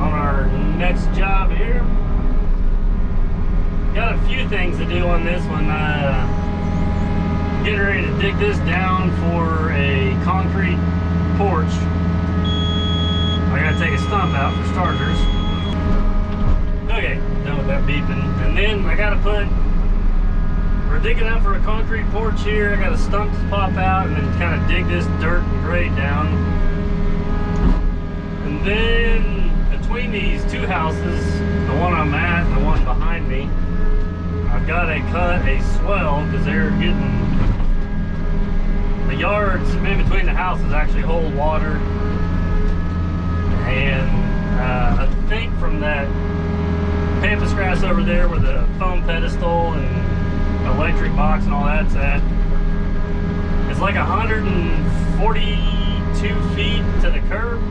on our next job here. Got a few things to do on this one. Getting ready to dig this down for a concrete porch. I gotta take a stump out for starters. Okay, done with that beeping. And then I gotta we're digging out for a concrete porch here. I got a stump to pop out and then kind of dig this dirt and grade down. And then between these two houses, the one I'm at and the one behind me, I've got to cut a swale because they're getting, the yards in between the houses actually hold water. And I think from that pampas grass over there where the foam pedestal and electric box and all that's at, it's like 142 feet to the curb,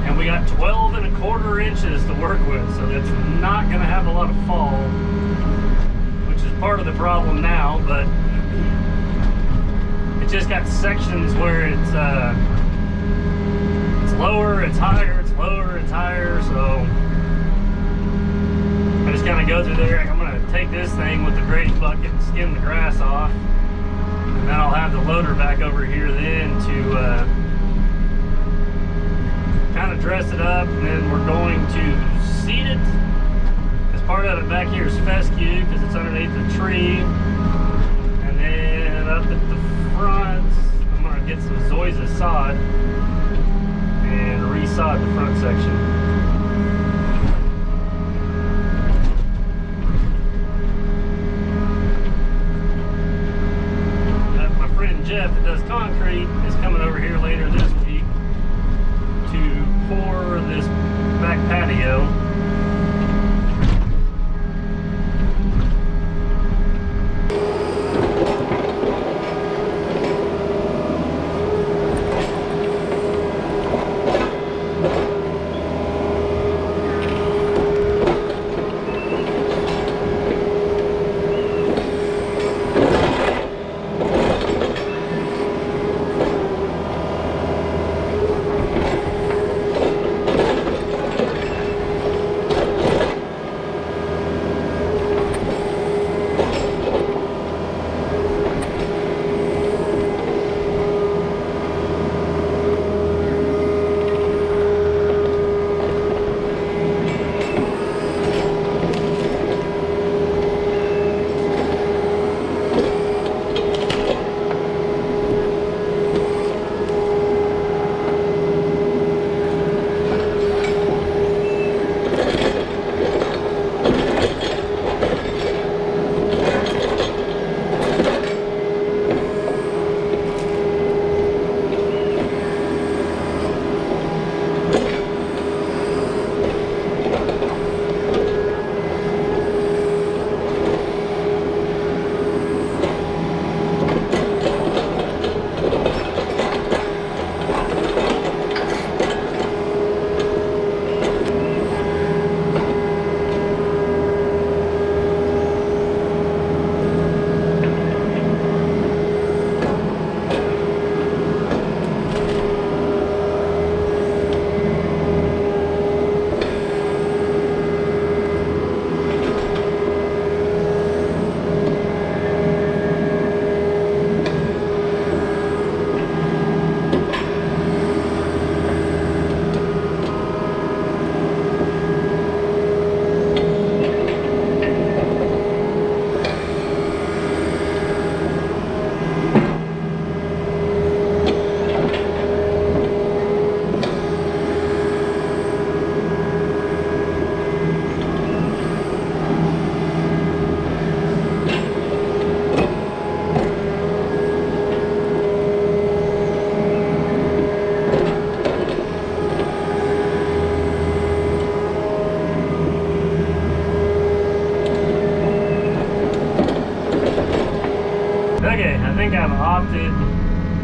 and we got 12¼ inches to work with, so that's not going to have a lot of fall, which is part of the problem now. But it just got sections where it's lower, it's higher, it's lower, it's higher, so I just kind of go through there. I'm going to take this thing with the grading bucket and skim the grass off, and then I'll have the loader back over here then to kind of dress it up, and then we're going to seed it. As part of it back here is fescue because it's underneath the tree, and then up at the front I'm going to get some zoysia sod and resod the front section. Jeff that does concrete is coming over here later this week to pour this back patio.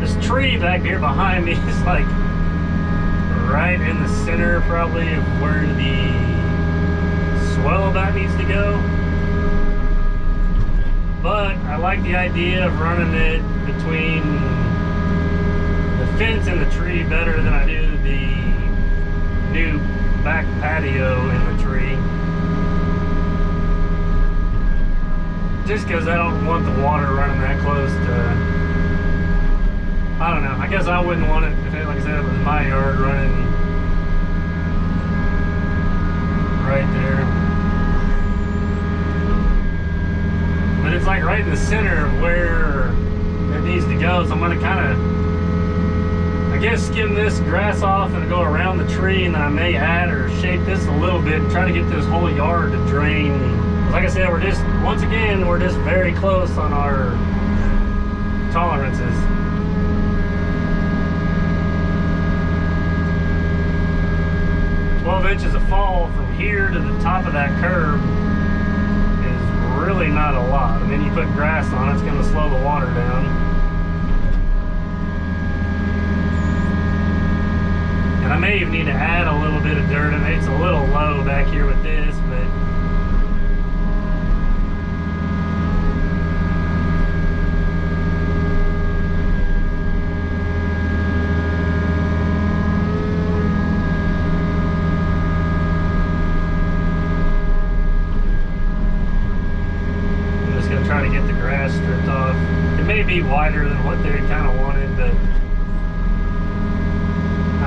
This tree back here behind me is like right in the center probably of where the swale about needs to go. But I like the idea of running it between the fence and the tree better than I do the new back patio in the tree. Just because I don't want the water running that close to, I don't know. I guess I wouldn't want it if it, like I said, it was my yard running right there. But it's like right in the center of where it needs to go, so I'm gonna kind of, I guess, skim this grass off and go around the tree, and then I may add or shape this a little bit and try to get this whole yard to drain. Like I said, we're just, once again, we're just very close on our tolerances. Inches of fall from here to the top of that curb is really not a lot. And then you put grass on, it's going to slow the water down. And I may even need to add a little bit of dirt. I mean, it's a little low back here with this, but stripped off. It may be wider than what they kind of wanted, but I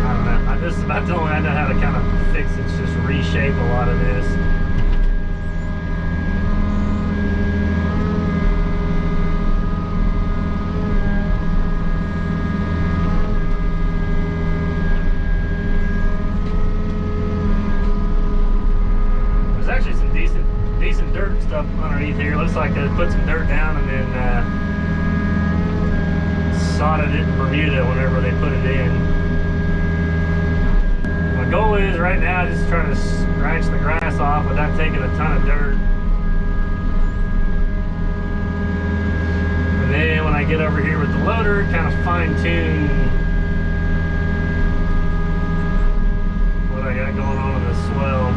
don't know. This is about the only way I know how to kind of fix it. It's just reshape a lot of this. There's actually some decent dirt stuff underneath here. Looks like they put some dirt down and then sodded it in Bermuda whenever they put it in. My goal is right now just try to scratch the grass off without taking a ton of dirt. And then when I get over here with the loader, kind of fine tune what I got going on in the swale.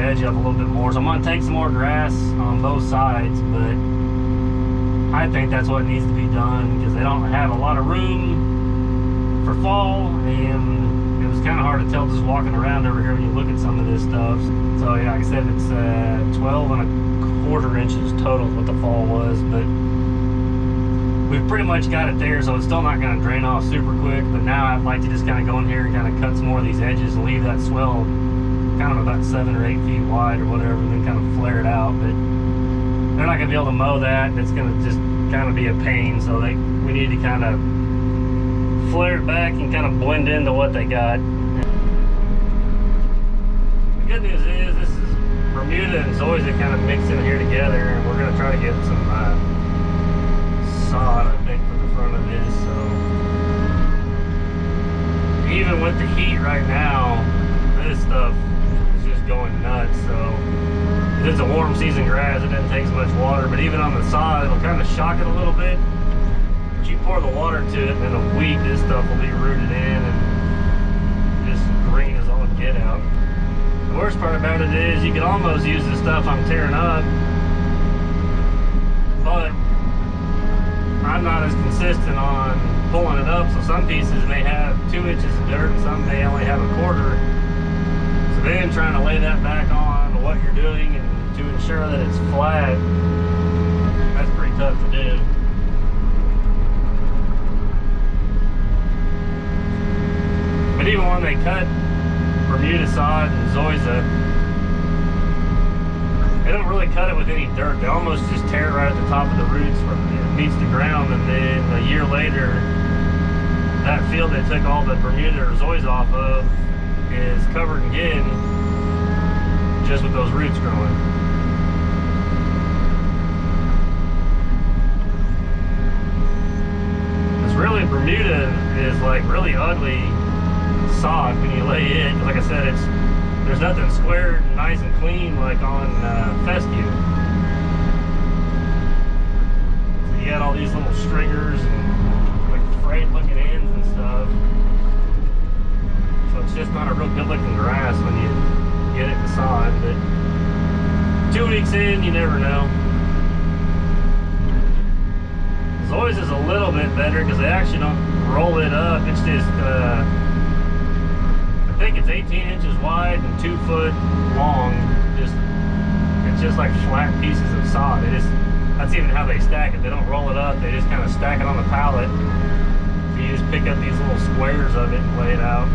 edge up a little bit more. So I'm gonna take some more grass on both sides, but I think that's what needs to be done because they don't have a lot of room for fall, and it was kind of hard to tell just walking around over here when you look at some of this stuff. So yeah, like I said, it's 12¼ inches total what the fall was, but we've pretty much got it there, so it's still not going to drain off super quick. But now I'd like to just kind of go in here and kind of cut some more of these edges and leave that swell kind of about 7 or 8 feet wide or whatever, and then kind of flare it out. But they're not going to be able to mow that. It's going to just kind of be a pain, so we need to kind of flare it back and kind of blend into what they got. The good news is this is Bermuda and Zoysia kind of mixed in here together, and we're going to try to get some sod, I think, for the front of this. So even with the heat right now, this stuff is just going nuts. So if it's a warm season grass, it doesn't take as much water, but even on the sod, it'll kind of shock it a little bit. But you pour the water to it, and in a week, this stuff will be rooted in and just green as all get out. The worst part about it is you can almost use the stuff I'm tearing up, but I'm not as consistent on pulling it up, so some pieces may have 2 inches of dirt and some may only have 1/4. So then trying to lay that back on what you're doing and to ensure that it's flat, that's pretty tough to do. But even when they cut Bermuda sod and Zoysia, they don't really cut it with any dirt. They almost just tear it right at the top of the roots where it meets the ground, and then a year later, that field they took all the Bermuda or Zoysia off of is covered again just with those roots growing. It's really, Bermuda is like really ugly sod when you lay it. Like I said, there's nothing square and nice and clean like on fescue. So you got all these little stringers and like frayed looking ends and stuff. So it's just not a real good looking grass when you get it in sod. But 2 weeks in, you never know. Zoysia is a little bit better because they actually don't roll it up. It's just I think it's 18 inches wide and 2 foot long. It's just like flat pieces of sod. That's even how they stack it. They don't roll it up. They just kind of stack it on the pallet. So you just pick up these little squares of it and lay it out.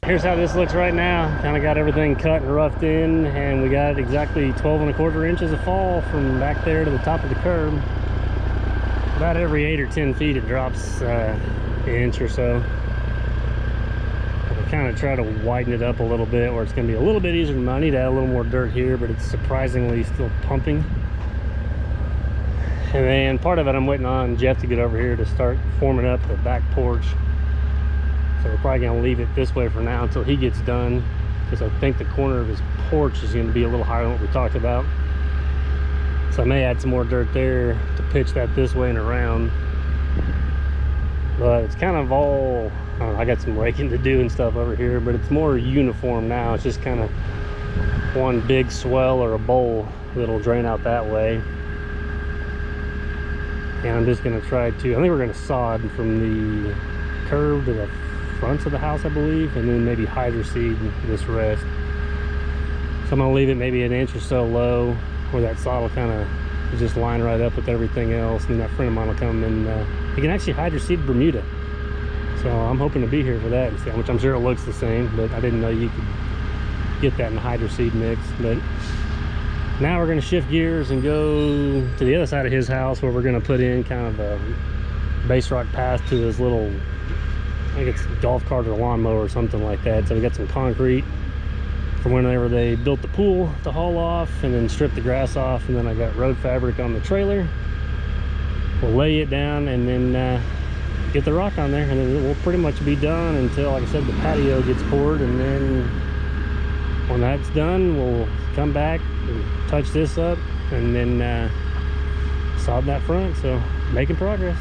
Here's how this looks right now. Kind of got everything cut and roughed in, and we got exactly 12¼ inches of fall from back there to the top of the curb. About every 8 or 10 feet it drops an inch or so. I'll kind of try to widen it up a little bit where it's going to be a little bit easier to mow. I need to add a little more dirt here, but it's surprisingly still pumping. And then part of it I'm waiting on Jeff to get over here to start forming up the back porch. So we're probably going to leave it this way for now until he gets done, because I think the corner of his porch is going to be a little higher than what we talked about. So I may add some more dirt there to pitch that this way and around. But it's kind of all, I got some raking to do and stuff over here, but it's more uniform now. It's just kind of one big swell or a bowl It'll drain out that way. And I'm just gonna try to, I think we're gonna sod from the curve to the fronts of the house, I believe, and then maybe hydro seed this rest. So I'm gonna leave it maybe an inch or so low, where that sod will kind of just line right up with everything else, and then that friend of mine will come and he can actually hydro seed Bermuda. So I'm hoping to be here for that, which I'm sure it looks the same, but I didn't know you could get that in the hydro seed mix. But now we're going to shift gears and go to the other side of his house, where we're going to put in kind of a base rock path to his little, I think it's a golf cart or lawnmower or something like that. So we got some concrete from whenever they built the pool to haul off, and then strip the grass off, and then I got road fabric on the trailer. We'll lay it down and then get the rock on there, and then we'll pretty much be done until, like I said, the patio gets poured. And then when that's done, we'll come back and touch this up, and then sod that front. So making progress.